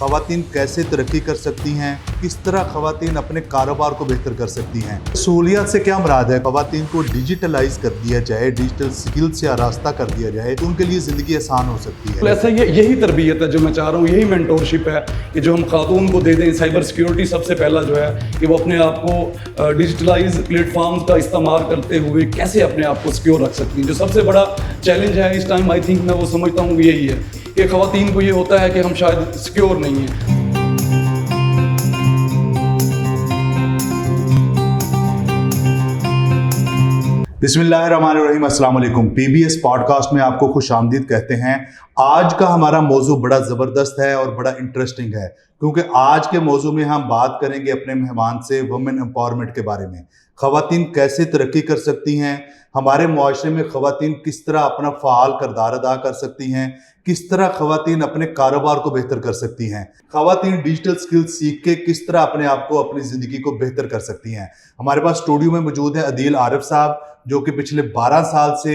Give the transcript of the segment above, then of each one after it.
ख़वातीन कैसे तरक्की कर सकती हैं, किस तरह ख़वातीन अपने कारोबार को बेहतर कर सकती हैं। सहूलियत से क्या मुराद है, ख़वातीन को डिजिटलाइज कर दिया जाए, डिजिटल स्किल से आरास्ता कर दिया जाए तो उनके लिए ज़िंदगी आसान हो सकती है। ऐसा यही तरबियत है जो मैं चाह रहा हूँ, यही मेंटोरशिप है कि जो हम खातून को दे दें। साइबर सिक्योरिटी सबसे पहला जो है कि वो अपने आप को डिजिटलाइज प्लेटफॉर्म्स का इस्तेमाल करते हुए कैसे अपने आप को सिक्योर रख सकती हैं। जो सबसे बड़ा चैलेंज है इस टाइम, आई थिंक मैं वो समझता हूँ यही है कि ख़वातीन को ये होता है कि हम शायद सिक्योर नहीं हैं। बिस्मिल्लाहिर्रहमानिर्रहीम, अस्सलाम वालेकुम। PBS पॉडकास्ट में आपको खुश आमदीद कहते हैं। आज का हमारा मौजू बड़ा ज़बरदस्त है और बड़ा इंटरेस्टिंग है, क्योंकि आज के मौजू में हम बात करेंगे अपने मेहमान से वुमेन एम्पावरमेंट के बारे में। ख़वातीन कैसे तरक्की कर सकती हैं, हमारे मुआशरे में ख़वातीन किस तरह अपना फ़ाल किरदार अदा कर सकती हैं, किस तरह ख़वातीन अपने कारोबार को बेहतर कर सकती हैं, ख़वातीन डिजिटल स्किल्स सीख के किस तरह अपने आप को, अपनी ज़िंदगी को बेहतर कर सकती हैं। हमारे पास स्टूडियो में मौजूद है अदील आरिफ साहब, जो कि पिछले 12 साल से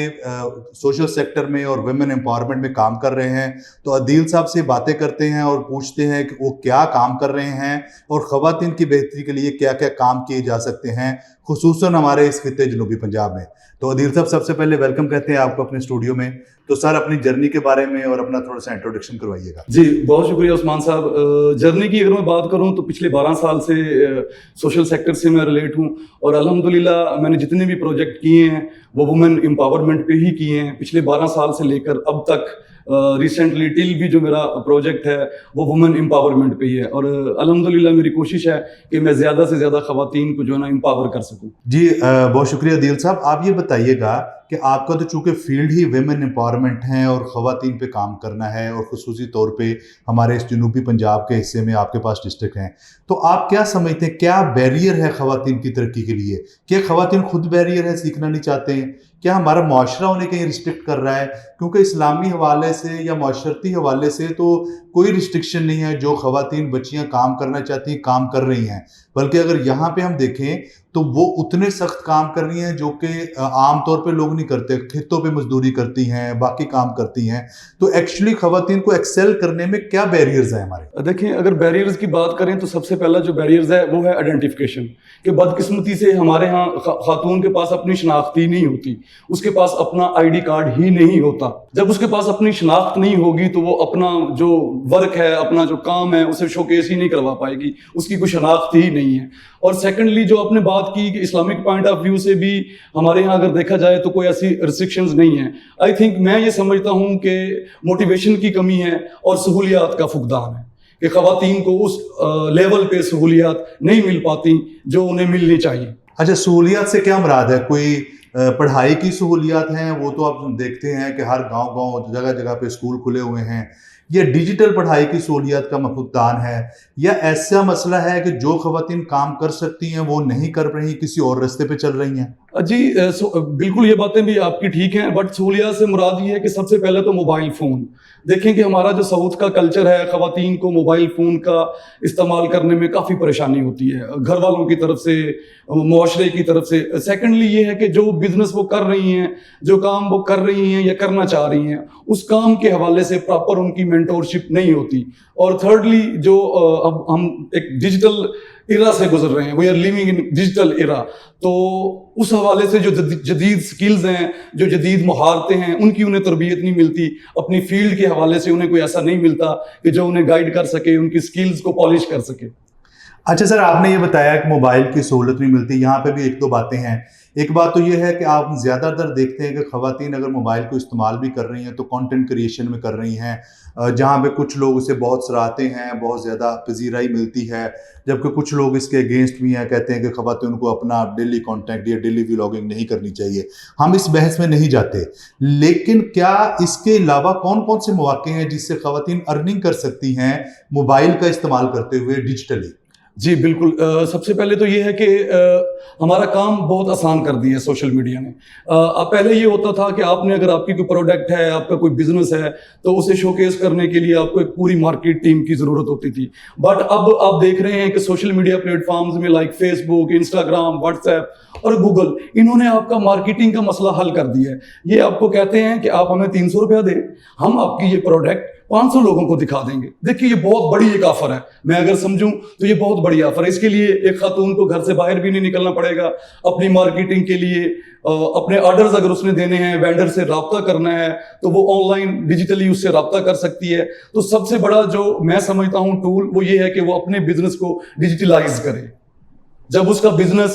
सोशल सेक्टर में और वुमेन एम्पावरमेंट में काम कर रहे हैं। तो अदील साहब से बातें करते हैं और पूछते हैं कि वो क्या काम कर रहे हैं और ख़वातीन की बेहतरी के लिए क्या क्या काम किए जा सकते हैं, खुसूसन हमारे इस खित्ते जनूबी पंजाब में। तो अदील साहब, सबसे पहले वेलकम कहते हैं आपको अपने स्टूडियो में। तो सर, अपनी जर्नी के बारे में और अपना थोड़ा सा इंट्रोडक्शन करवाइएगा। जी, बहुत शुक्रिया उस्मान साहब। जर्नी की अगर मैं बात करूं तो पिछले 12 साल से सोशल सेक्टर से मैं रिलेट हूं और अल्हम्दुलिल्लाह मैंने जितने भी प्रोजेक्ट किए हैं वो वुमेन एम्पावरमेंट पे ही किए हैं। पिछले 12 साल से लेकर अब तक रिसेंटली टिल भी जो मेरा प्रोजेक्ट है वो वुमेन एम्पावरमेंट पे ही है और अल्हम्दुलिल्लाह मेरी कोशिश है कि मैं ज़्यादा से ज़्यादा ख़वातीन को जो है ना एम्पावर कर सकूं। जी, बहुत शुक्रिया अदील साहब। आप ये बताइएगा कि आपका तो चूँकि फील्ड ही वुमेन एम्पावरमेंट है और ख़वातीन पे काम करना है और ख़ुसूसी तौर पे हमारे इस जनूबी पंजाब के हिस्से में आपके पास डिस्ट्रिक्ट हैं, तो आप क्या समझते हैं, क्या बैरियर है ख़वातीन की तरक्की के लिए? क्या ख़वातीन खुद बैरियर है, सीखना नहीं चाहते हैं? क्या हमारा मुआशरा उन्हें कहीं रिस्ट्रिक्ट कर रहा है? क्योंकि इस्लामी हवाले से या माशरती हवाले से तो कोई रिस्ट्रिक्शन नहीं है। जो ख़वातीन बच्चियाँ काम करना चाहती हैं काम कर रही हैं, बल्कि अगर यहाँ पे हम देखें तो वो उतने सख्त काम कर रही हैं जो कि आम तौर पे लोग नहीं करते। खेतों पे मजदूरी करती हैं, बाकी काम करती हैं। तो एक्चुअली ख़वातीन को एक्सेल करने में क्या बैरियर्स हैं हमारे? देखिए, अगर बैरियर्स की बात करें तो सबसे पहला जो बैरियर्स है वो है आइडेंटिफिकेशन। कि बदकिस्मती से हमारे यहाँ खातून के पास अपनी शनाख्त ही नहीं होती, उसके पास अपना ID कार्ड ही नहीं होता। जब उसके पास अपनी शनाख्त नहीं होगी तो वो अपना जो वर्क है, अपना जो काम है, उसे शोकेस ही नहीं करवा पाएगी, उसकी कोई शनाख्त ही नहीं है। और सेकेंडली जो आपने बात की कि इस्लामिक पॉइंट ऑफ व्यू से भी हमारे यहाँ अगर देखा जाए तो कोई ऐसी रिस्ट्रिक्शंस नहीं है। आई थिंक मैं ये समझता हूँ कि मोटिवेशन की कमी है और सहूलियात का फुकदान है कि ख़वातीन को उस लेवल पे सहूलियात नहीं मिल पाती जो उन्हें मिलनी चाहिए। अच्छा, सहूलियात से क्या मुराद है? कोई पढ़ाई की सहूलियात हैं? वो तो आप देखते हैं कि हर गांव जगह जगह पे स्कूल खुले हुए हैं। या डिजिटल पढ़ाई की सहूलियत का फुकदान है, या ऐसा मसला है कि जो ख़वातीन काम कर सकती हैं वो नहीं कर रही, किसी और रास्ते पे चल रही हैं? जी, बिल्कुल ये बातें भी आपकी ठीक हैं, बट सहूलियत से मुराद ये है कि सबसे पहले तो मोबाइल फ़ोन। देखें कि हमारा जो साउथ का कल्चर है, ख़वातीन को मोबाइल फ़ोन का इस्तेमाल करने में काफ़ी परेशानी होती है, घर वालों की तरफ से, मुआशरे की तरफ से। सेकेंडली ये है कि जो बिज़नेस वो कर रही हैं, जो काम वो कर रही हैं या करना चाह रही हैं, उस काम के हवाले से प्रॉपर उनकी मेंटोरशिप नहीं होती। और थर्डली जो अब हम एक डिजिटल इरा से गुजर रहे हैं, we are living in digital era, तो उस हवाले से जो जदीद स्किल्स हैं, जो जदीद महारतें हैं, उनकी उन्हें तरबियत नहीं मिलती। अपनी फील्ड के हवाले से उन्हें कोई ऐसा नहीं मिलता कि जो उन्हें गाइड कर सके, उनकी स्किल्स को पॉलिश कर सके। अच्छा सर, आपने ये बताया कि मोबाइल की सहूलत नहीं मिलती। यहाँ पे भी एक दो बातें हैं। एक बात तो ये है कि आप ज़्यादातर देखते हैं कि ख़वातीन अगर मोबाइल को इस्तेमाल भी कर रही हैं तो कंटेंट क्रिएशन में कर रही हैं, जहाँ पे कुछ लोग उसे बहुत सराहते हैं, बहुत ज़्यादा पजीराई मिलती है, जबकि कुछ लोग इसके अगेंस्ट भी हैं, कहते हैं कि ख़वातीन को अपना डेली कॉन्टेंट या डेली व्लॉगिंग नहीं करनी चाहिए। हम इस बहस में नहीं जाते, लेकिन क्या इसके अलावा कौन कौन से मौके हैं जिससे ख़वातीन अर्निंग कर सकती हैं मोबाइल का इस्तेमाल करते हुए डिजिटली? जी बिल्कुल। सबसे पहले तो ये है कि हमारा काम बहुत आसान कर दिया है सोशल मीडिया ने। पहले ये होता था कि आपने अगर आपकी कोई प्रोडक्ट है, आपका कोई बिजनेस है, तो उसे शोकेस करने के लिए आपको एक पूरी मार्केट टीम की ज़रूरत होती थी। बट अब आप देख रहे हैं कि सोशल मीडिया प्लेटफॉर्म्स में लाइक फेसबुक, इंस्टाग्राम, व्हाट्सएप और गूगल, इन्होंने आपका मार्केटिंग का मसला हल कर दिया है। ये आपको कहते हैं कि आप हमें 300 रुपया दें, हम आपकी ये प्रोडक्ट 500 लोगों को दिखा देंगे। देखिए ये बहुत बड़ी एक ऑफर है, मैं अगर समझूं तो ये बहुत बड़ी ऑफर है। इसके लिए एक खातून को घर से बाहर भी नहीं निकलना पड़ेगा। अपनी मार्केटिंग के लिए अपने ऑर्डर्स अगर उसने देने हैं, वेंडर से राब्ता करना है, तो वो ऑनलाइन डिजिटली उससे राब्ता कर सकती है। तो सबसे बड़ा जो मैं समझता हूं टूल वो ये है कि वो अपने बिजनेस को डिजिटलाइज करे। जब उसका बिजनेस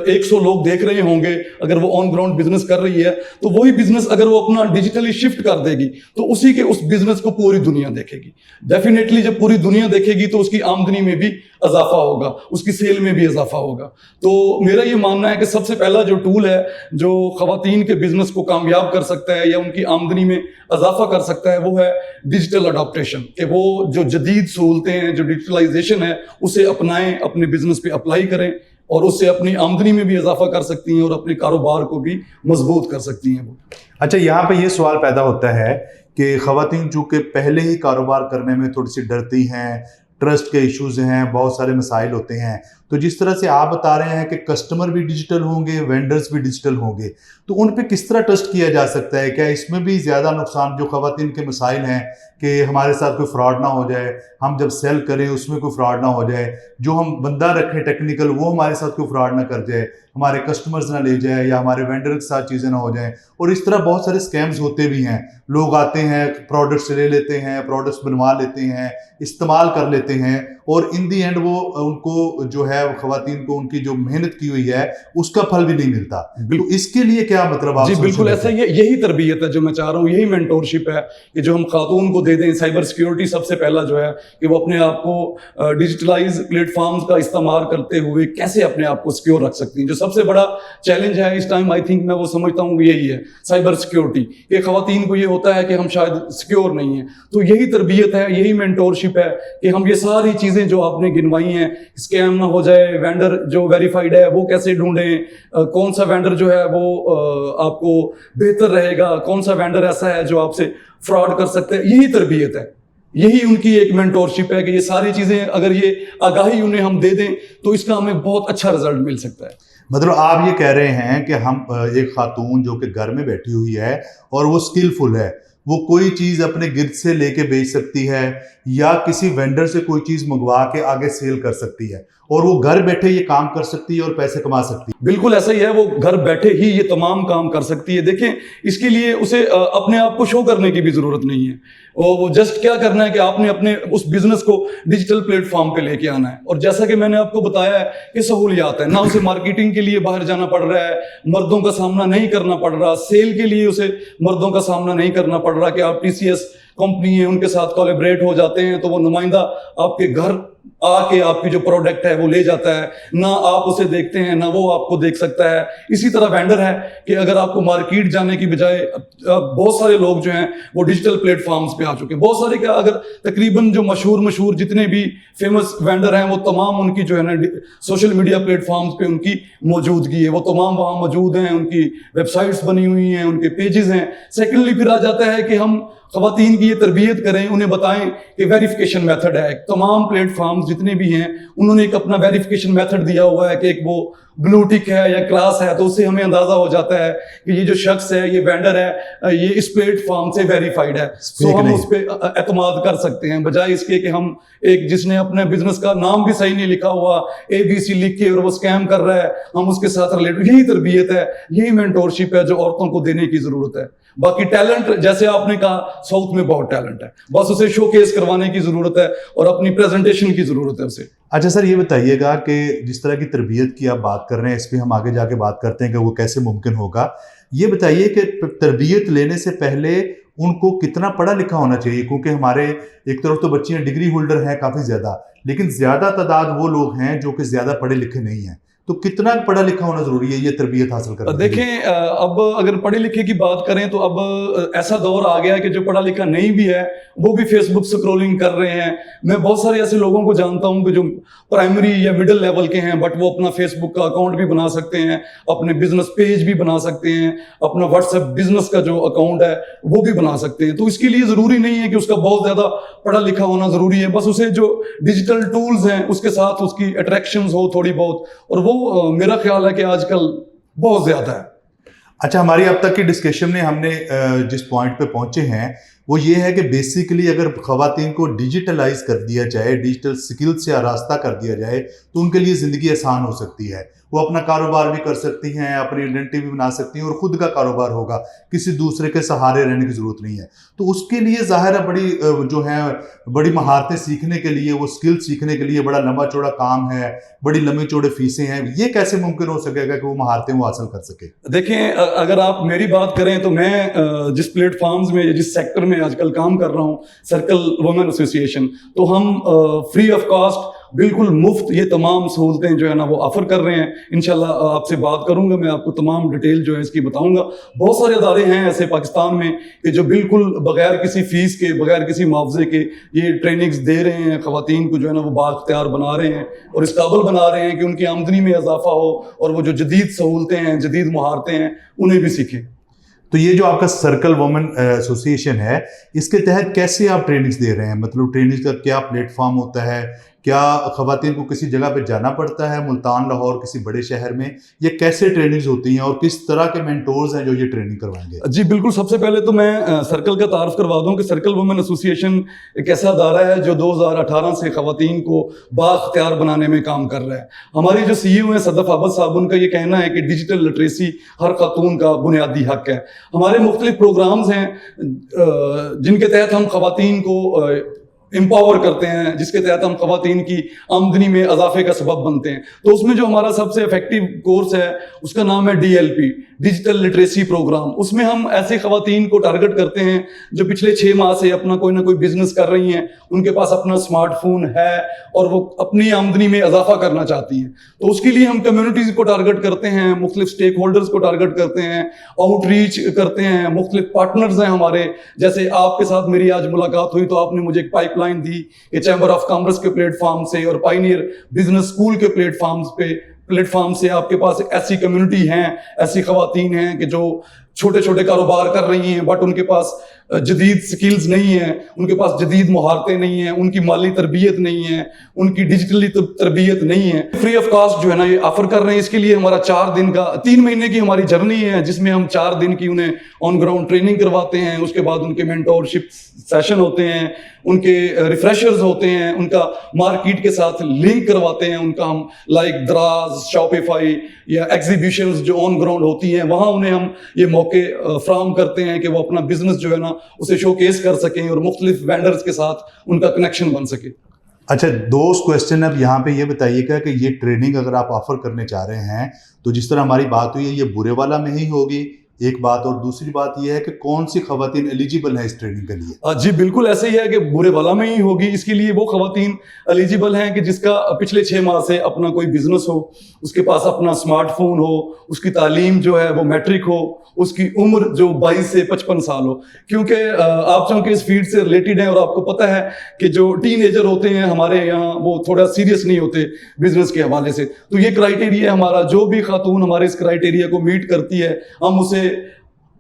100 लोग देख रहे होंगे, अगर वो ऑन ग्राउंड बिजनेस कर रही है, तो वही बिजनेस अगर वो अपना डिजिटली शिफ्ट कर देगी तो उसी के उस बिजनेस को पूरी दुनिया देखेगी। डेफिनेटली जब पूरी दुनिया देखेगी तो उसकी आमदनी में भी इजाफा होगा, उसकी सेल में भी इजाफा होगा। तो मेरा ये मानना है कि सबसे पहला जो टूल है जो खवातीन के बिजनेस को कामयाब कर सकता है या उनकी आमदनी में इजाफा कर सकता है, वो है डिजिटल अडॉप्टेशन। कि वो जो जदीद सहूलतें हैं, जो डिजिटलाइजेशन है, उसे अपनाएं, अपने बिजनेस पे अप्लाई करें और उससे अपनी आमदनी में भी इजाफा कर सकती हैं और अपने कारोबार को भी मजबूत कर सकती हैं वो। अच्छा, यहाँ पे ये सवाल पैदा होता है कि खवातीन चूँकि पहले ही कारोबार करने में थोड़ी सी डरती हैं, ट्रस्ट के इश्यूज हैं, बहुत सारे मसाइल होते हैं, तो जिस तरह से आप बता रहे हैं कि कस्टमर भी डिजिटल होंगे, वेंडर्स भी डिजिटल होंगे, तो उन पे किस तरह ट्रस्ट किया जा सकता है? क्या इसमें भी ज़्यादा नुकसान जो खवातीन के मसाइल हैं कि हमारे साथ कोई फ्रॉड ना हो जाए, हम जब सेल करें उसमें कोई फ्रॉड ना हो जाए, जो हम बंदा रखें टेक्निकल वो हमारे साथ कोई फ्रॉड ना कर जाए, हमारे कस्टमर्स ना ले जाए या हमारे वेंडर के साथ चीज़ें ना हो जाएं, और इस तरह बहुत सारे स्कैम्स होते भी हैं। लोग आते हैं, प्रोडक्ट्स ले लेते हैं, प्रोडक्ट्स बनवा लेते हैं, इस्तेमाल कर लेते हैं, और इन दी एंड वो उनको जो है खवातीन को उनकी जो मेहनत की हुई है उसका फल भी नहीं मिलता। तो इसके लिए क्या मतलब आप? जी बिल्कुल ऐसा ही है, यही तरबियत है जो मैं चाह रहा हूँ, यही मेंटोरशिप है कि जो हम खातून को दे दें। साइबर सिक्योरिटी सबसे पहला जो है कि वो अपने आप को डिजिटलाइज प्लेटफॉर्म्स का इस्तेमाल करते हुए कैसे अपने आप को सिक्योर रख सकती हैं। जो सबसे बड़ा चैलेंज है इस टाइम, आई थिंक मैं वो समझता हूँ यही है, साइबर सिक्योरिटी। कि खवातीन को ये होता है कि हम शायद सिक्योर नहीं है, तो यही तरबियत है, यही मेंटोरशिप है कि हम ये सारी चीजें जो आपने गिनवाई हैं, स्कैम ना हो जाए, वेंडर जो वेरीफाइड है वो कैसे ढूंढें, कौन सा वेंडर जो है वो आपको बेहतर रहेगा, कौन सा वेंडर ऐसा है जो आपसे फ्रॉड कर सकते हैं, यही तरबियत है, यही उनकी एक मेंटोरशिप है कि ये सारी चीजें अगर ये आगाही उन्हें हम दे दें तो इसका हमें बहुत अच्छा रिजल्ट मिल सकता है। मतलब आप ये कह रहे हैं कि हम एक खातून जो कि घर में बैठी हुई है और वो स्किलफुल है, वो कोई चीज़ अपने गिर्द से लेके बेच सकती है या किसी वेंडर से कोई चीज़ मंगवा के आगे सेल कर सकती है, और वो घर बैठे ये काम कर सकती है और पैसे कमा सकती है। बिल्कुल ऐसा ही है, वो घर बैठे ही ये तमाम काम कर सकती है। देखें, इसके लिए उसे अपने आप को शो करने की भी जरूरत नहीं है। वो जस्ट क्या करना है कि आपने अपने उस बिजनेस को डिजिटल प्लेटफॉर्म पे लेके आना है। और जैसा कि मैंने आपको बताया है कि सहूलियात है, ना उसे मार्केटिंग के लिए बाहर जाना पड़ रहा है, मर्दों का सामना नहीं करना पड़ रहा, सेल के लिए उसे मर्दों का सामना नहीं करना पड़ रहा कि आप TCS कंपनी है उनके साथ कोलैबोरेट हो जाते हैं तो वो नुमाइंदा आपके घर आके आपकी जो प्रोडक्ट है वो ले जाता है, ना आप उसे देखते हैं ना वो आपको देख सकता है। इसी तरह वेंडर है कि अगर आपको मार्केट जाने की बजाय बहुत सारे लोग जो हैं वो डिजिटल प्लेटफॉर्म्स पे आ चुके हैं, बहुत सारे क्या अगर तकरीबन जो मशहूर जितने भी फेमस वेंडर हैं वो तमाम उनकी जो है ना सोशल मीडिया प्लेटफॉर्म्स पे उनकी मौजूदगी है, वो तमाम वहाँ मौजूद हैं, उनकी वेबसाइट्स बनी हुई हैं, उनके पेजेस हैं। सेकेंडली फिर आ जाता है कि हम खवातीन की ये तरबियत करें, उन्हें बताएं कि वेरिफिकेशन मेथड है। तमाम प्लेटफॉर्म्स जितने भी हैं उन्होंने एक अपना वेरिफिकेशन मेथड दिया हुआ है कि एक वो ब्लू टिक है या क्लास है, तो उससे हमें अंदाजा हो जाता है कि ये जो शख्स है, ये वेंडर है, ये इस प्लेटफॉर्म से वेरीफाइड है, तो हम उस पर एतमाद कर सकते हैं, बजाय इसके कि हम एक जिसने अपने बिजनेस का नाम भी सही नहीं लिखा हुआ ABC लिख के और वो स्कैम कर रहा है, हम उसके साथ रिलेटेड। यही तरबियत है, यही मेंटोरशिप है जो औरतों को देने की जरूरत है। बाकी टैलेंट जैसे आपने कहा साउथ में बहुत टैलेंट है, बस उसे शोकेस करवाने की जरूरत है और अपनी प्रेजेंटेशन की जरूरत है उसे। अच्छा सर, ये बताइएगा कि जिस तरह की तरबियत की आप बात कर रहे हैं, इस पर हम आगे जाके बात करते हैं कि वो कैसे मुमकिन होगा। ये बताइए कि तरबियत लेने से पहले उनको कितना पढ़ा लिखा होना चाहिए, क्योंकि हमारे एक तरफ तो बच्चियां डिग्री होल्डर हैं काफ़ी ज़्यादा, लेकिन ज़्यादा तादाद वो लोग हैं जो कि ज़्यादा पढ़े लिखे नहीं हैं। तो कितना पढ़ा लिखा होना जरूरी है ये तरबियत हासिल करने? देखें, अब अगर पढ़े लिखे की बात करें तो अब ऐसा दौर आ गया है कि जो पढ़ा लिखा नहीं भी है वो भी फेसबुक स्क्रॉलिंग कर रहे हैं। मैं बहुत सारे ऐसे लोगों को जानता हूं कि जो प्राइमरी या मिडिल लेवल के हैं, बट वो अपना फेसबुक का अकाउंट भी बना सकते हैं, अपने बिजनेस पेज भी बना सकते हैं, अपना व्हाट्सएप बिजनेस का जो अकाउंट है वो भी बना सकते हैं। तो इसके लिए जरूरी नहीं है कि उसका बहुत ज्यादा पढ़ा लिखा होना जरूरी है, बस उसे जो डिजिटल टूल्स हैं उसके साथ उसकी अट्रैक्शंस हो थोड़ी बहुत, और वो मेरा ख्याल है कि आजकल बहुत ज्यादा है। अच्छा, हमारी अब तक की डिस्कशन में हमने जिस पॉइंट पे पहुंचे हैं وہ یہ ہے کہ بیسیکلی اگر خواتین کو ڈیجیٹلائز کر دیا جائے، ڈیجیٹل سکل سے آراستہ کر دیا جائے تو ان کے لیے زندگی آسان ہو سکتی ہے. وہ اپنا کاروبار بھی کر سکتی ہیں، اپنی آئیڈینٹی بھی بنا سکتی ہیں اور خود کا کاروبار ہوگا، کسی دوسرے کے سہارے رہنے کی ضرورت نہیں ہے. تو اس کے لیے ظاہر ہے بڑی مہارتیں سیکھنے کے لیے، وہ اسکل سیکھنے کے لیے بڑا لمبا چوڑا کام ہے، بڑی لمبی چوڑے فیسیں ہیں. یہ کیسے ممکن ہو سکے گا کہ وہ مہارتیں وہ حاصل کر سکے؟ دیکھیں، اگر آپ میری بات کریں تو میں جس پلیٹ فارمز میں، جس سیکٹر میں آج کل کام کر رہا ہوں، سرکل وومن ایسوسی ایشن، تو ہم فری آف کاسٹ، بالکل مفت یہ تمام سہولتیں جو ہے نا وہ آفر کر رہے ہیں. انشاءاللہ آپ سے بات کروں گا، میں آپ کو تمام ڈیٹیل جو ہے اس کی بتاؤں گا. بہت سارے ادارے ہیں ایسے پاکستان میں کہ جو بالکل بغیر کسی فیس کے، بغیر کسی معاوضے کے یہ ٹریننگز دے رہے ہیں، خواتین کو جو ہے نا وہ بااختیار بنا رہے ہیں اور اس قابل بنا رہے ہیں کہ ان کی آمدنی میں اضافہ ہو اور وہ جو جدید سہولتیں ہیں، جدید مہارتیں ہیں، انہیں بھی سیکھیں. تو یہ جو آپ کا سرکل وومن ایسوسی ایشن ہے، اس کے تحت کیسے آپ ٹریننگز دے رہے ہیں؟ مطلب ٹریننگ کا کیا پلیٹ فارم ہوتا ہے؟ کیا خواتین کو کسی جگہ پہ جانا پڑتا ہے، ملتان، لاہور، کسی بڑے شہر میں؟ یہ کیسے ٹریننگز ہوتی ہیں اور کس طرح کے مینٹورز ہیں جو یہ ٹریننگ کروائیں گے؟ جی بالکل، سب سے پہلے تو میں سرکل کا تعارف کروا دوں کہ سرکل وومن ایسوسی ایشن ایک ایسا ادارہ ہے جو 2018 سے خواتین کو بااختیار بنانے میں کام کر رہا ہے. ہماری جو سی ای او ہیں صدف عابد صاحب، ان کا یہ کہنا ہے کہ ڈیجیٹل لٹریسی ہر خاتون کا بنیادی حق ہے. ہمارے مختلف پروگرامز ہیں جن کے تحت ہم خواتین کو امپاور کرتے ہیں، جس کے تحت ہم خواتین کی آمدنی میں اضافے کا سبب بنتے ہیں. تو اس میں جو ہمارا سب سے افیکٹو کورس ہے اس کا نام ہے DLP، ڈیجیٹل لٹریسی پروگرام. اس میں ہم ایسی خواتین کو ٹارگٹ کرتے ہیں جو پچھلے 6 ماہ سے اپنا کوئی نہ کوئی بزنس کر رہی ہیں، ان کے پاس اپنا اسمارٹ فون ہے اور وہ اپنی آمدنی میں اضافہ کرنا چاہتی ہیں. تو اس کے لیے ہم کمیونٹیز کو ٹارگٹ کرتے ہیں، مختلف اسٹیک ہولڈرز کو ٹارگٹ کرتے ہیں، آؤٹ ریچ کرتے ہیں. مختلف پارٹنرز ہیں ہمارے، جیسے آپ کے ساتھ میری آج ملاقات ہوئی تو آپ نے مجھے ایک پائپ لائن دی کہ چیمبر آف کامرس کے پلیٹ فارم سے اور پائنیئر بزنس اسکول کے پلیٹ فارم سے آپ کے پاس ایسی کمیونٹی ہیں، ایسی خواتین ہیں کہ جو چھوٹے چھوٹے کاروبار کر رہی ہیں بٹ ان کے پاس جدید سکلز نہیں ہیں، ان کے پاس جدید مہارتیں نہیں ہیں، ان کی مالی تربیت نہیں ہے، ان کی ڈیجیٹلی تربیت نہیں ہے. فری آف کاسٹ جو ہے نا یہ آفر کر رہے ہیں. اس کے لیے ہمارا 3 مہینے کی ہماری جرنی ہے جس میں ہم 4 دن کی انہیں آن گراؤنڈ ٹریننگ کرواتے ہیں. اس کے بعد ان کے مینٹورشپ سیشن ہوتے ہیں، ان کے ریفریشرز ہوتے ہیں، ان کا مارکیٹ کے ساتھ لنک کرواتے ہیں. ان کا ہم لائک دراز، شاپیفائی یا ایگزیبیشنز جو آن گراؤنڈ ہوتی ہیں وہاں انہیں ہم یہ موقع فراہم کرتے ہیں کہ وہ اپنا بزنس جو ہے نا اسے شو کیس کر سکیں اور مختلف وینڈرز کے ساتھ ان کا کنیکشن بن سکے. اچھا، دوست کویسچن اب یہاں پہ یہ بتائیے گا کہ یہ ٹریننگ اگر آپ آفر کرنے چاہ رہے ہیں تو جس طرح ہماری بات ہوئی ہے یہ برے والا میں ہی ہوگی، ایک بات، اور دوسری بات یہ ہے کہ کون سی خواتین ایلیجیبل ہیں اس ٹریننگ کے لیے؟ جی بالکل ایسے ہی ہے کہ برے والا میں ہی ہوگی. اس کے لیے وہ خواتین ایلیجیبل ہیں کہ جس کا پچھلے 6 ماہ سے اپنا کوئی بزنس ہو، اس کے پاس اپنا اسمارٹ فون ہو، اس کی تعلیم جو ہے وہ میٹرک ہو، اس کی عمر جو 22 سے 55 سال ہو. کیونکہ آپ چونکہ اس فیلڈ سے ریلیٹڈ ہیں اور آپ کو پتہ ہے کہ جو ٹین ایجر ہوتے ہیں ہمارے یہاں وہ تھوڑا سیریس نہیں ہوتے بزنس کے حوالے سے. تو یہ کرائیٹیریا ہمارا، جو بھی خاتون ہمارے اس کرائیٹیریا کو میٹ کرتی ہے ہم اسے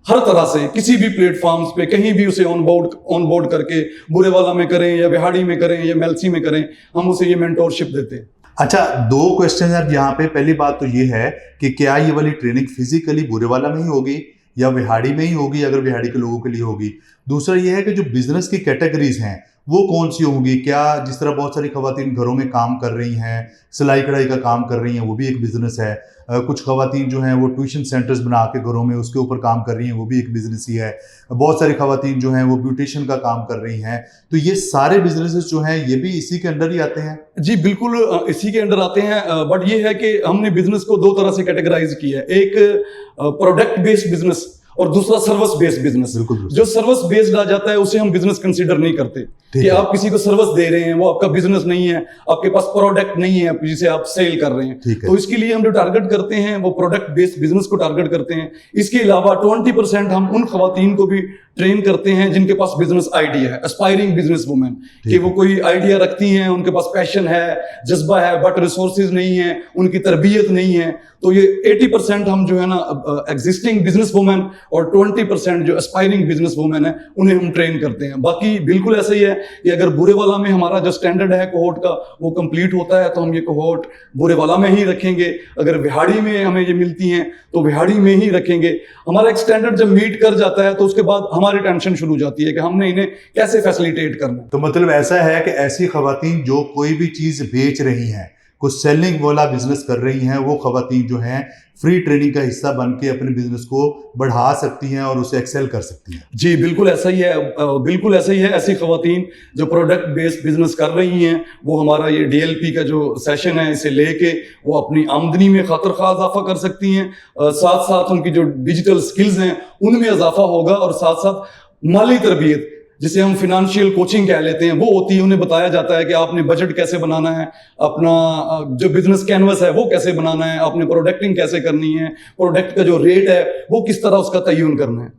ہر طرح سے کسی بھی پلیٹ فارمز پہ کہیں بھی اسے آن بورڈ کر کے، برے والا میں کریں یا وہاڑی میں کریں یا میلسی میں کریں، ہم اسے یہ مینٹورشپ دیتے ہیں. اچھا، 2 کویسچن اب یہاں پہ. پہلی بات تو یہ ہے کہ کیا یہ والی ٹریننگ فزیکلی برے والا میں ہی ہوگی یا وہاڑی میں ہی ہوگی اگر وہاڑی کے لوگوں کے لیے ہوگی؟ دوسرا یہ ہے کہ جو بزنس کی کیٹیگریز ہیں وہ کون سی ہوں گی؟ کیا جس طرح بہت ساری خواتین گھروں میں کام کر رہی ہیں، سلائی کڑھائی کا کام کر رہی ہیں، وہ بھی ایک بزنس ہے. کچھ خواتین جو ہیں وہ ٹیوشن سینٹرز بنا کے گھروں میں اس کے اوپر کام کر رہی ہیں، وہ بھی ایک بزنس ہی ہے. بہت ساری خواتین جو ہیں وہ بیوٹیشین کا کام کر رہی ہیں. تو یہ سارے بزنسز جو ہیں یہ بھی اسی کے انڈر ہی آتے ہیں؟ جی بالکل اسی کے انڈر آتے ہیں. بٹ یہ ہے کہ ہم نے بزنس کو 2 طرح سے کیٹیگرائز کیا ہے، ایک پروڈکٹ بیسڈ بزنس اور دوسرا سروس بیسڈ بزنس. جو سروس بیسڈ آ جاتا ہے اسے ہم بزنس کنسیڈر نہیں کرتے کہ آپ کسی کو سروس دے رہے ہیں، وہ آپ کا بزنس نہیں ہے، آپ کے پاس پروڈکٹ نہیں ہے جسے آپ سیل کر رہے ہیں. تو اس کے لیے ہم جو ٹارگٹ کرتے ہیں وہ پروڈکٹ بیسڈ بزنس کو ٹارگٹ کرتے ہیں. اس کے علاوہ 20% ہم ان خواتین کو بھی ٹرین کرتے ہیں جن کے پاس بزنس آئیڈیا ہے، اسپائرنگ بزنس وومن، کہ وہ کوئی آئیڈیا رکھتی ہیں، ان کے پاس پیشن ہے، جذبہ ہے، بٹ ریسورسز نہیں ہیں، ان کی تربیت نہیں ہے. تو یہ 80% ہم جو ہے نا ایگزسٹنگ بزنس وومن اور 20% جو اسپائرنگ بزنس وومن ہے انہیں ہم ٹرین کرتے ہیں. باقی بالکل ایسا ہی ہے کہ اگر برے والا میں ہمارا جو اسٹینڈرڈ ہے کوہورٹ کا وہ کمپلیٹ ہوتا ہے تو ہم یہ کوہورٹ برے والا میں ہی رکھیں گے. اگر وہاڑی میں ہمیں یہ ملتی ہیں تو وہاڑی میں ہی رکھیں گے. ہمارا ایک اسٹینڈرڈ جب میٹ کر جاتا ہے تو اس کے بعد ہم ہماری ٹینشن شروع ہو جاتی ہے کہ ہم نے انہیں کیسے فیسلیٹیٹ کرنا ہے. تو مطلب ایسا ہے کہ ایسی خواتین جو کوئی بھی چیز بیچ رہی ہیں، کچھ سیلنگ والا بزنس کر رہی ہیں، وہ خواتین جو ہیں فری ٹریننگ کا حصہ بن کے اپنے بزنس کو بڑھا سکتی ہیں اور اسے ایکسل کر سکتی ہیں. جی بالکل ایسا ہی ہے، بالکل ایسا ہی ہے. ایسی خواتین جو پروڈکٹ بیسڈ بزنس کر رہی ہیں وہ ہمارا یہ DLP کا جو سیشن ہے اسے لے کے وہ اپنی آمدنی میں خاطر خواہ اضافہ کر سکتی ہیں. ساتھ ساتھ ان کی جو ڈیجیٹل سکلز ہیں ان میں اضافہ ہوگا، اور ساتھ ساتھ مالی تربیت جسے ہم فنانشیل کوچنگ کہہ لیتے ہیں وہ ہوتی ہے. انہیں بتایا جاتا ہے کہ آپ نے بجٹ کیسے بنانا ہے، اپنا جو بزنس کینوس ہے وہ کیسے بنانا ہے، آپ نے پروڈکٹنگ کیسے کرنی ہے، پروڈکٹ کا جو ریٹ ہے وہ کس طرح اس کا تعین کرنا ہے.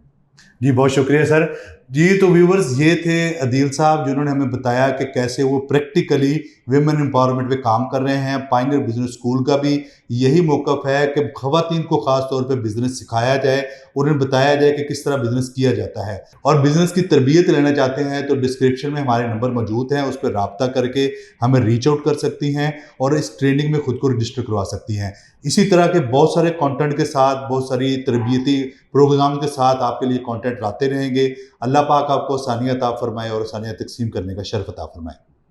جی بہت شکریہ سر. جی تو ویورز یہ تھے عدیل صاحب جنہوں نے ہمیں بتایا کہ کیسے وہ پریکٹیکلی ویمن امپاورمنٹ پہ کام کر رہے ہیں. پائنیئر بزنس اسکول کا بھی یہی موقف ہے کہ خواتین کو خاص طور پہ بزنس سکھایا جائے اور انہیں بتایا جائے کہ کس طرح بزنس کیا جاتا ہے. اور بزنس کی تربیت لینا چاہتے ہیں تو ڈسکرپشن میں ہمارے نمبر موجود ہیں، اس پہ رابطہ کر کے ہمیں ریچ آؤٹ کر سکتی ہیں اور اس ٹریننگ میں خود کو رجسٹر کروا سکتی ہیں. اسی طرح کے بہت سارے کانٹینٹ کے ساتھ، بہت ساری تربیتی پروگرام کے ساتھ آپ کے لیے کانٹینٹ لاتے رہیں گے. اللہ پاک آپ کو آسانیاں عطا فرمائے اور آسانیاں تقسیم کرنے کا شرف عطا فرمائے.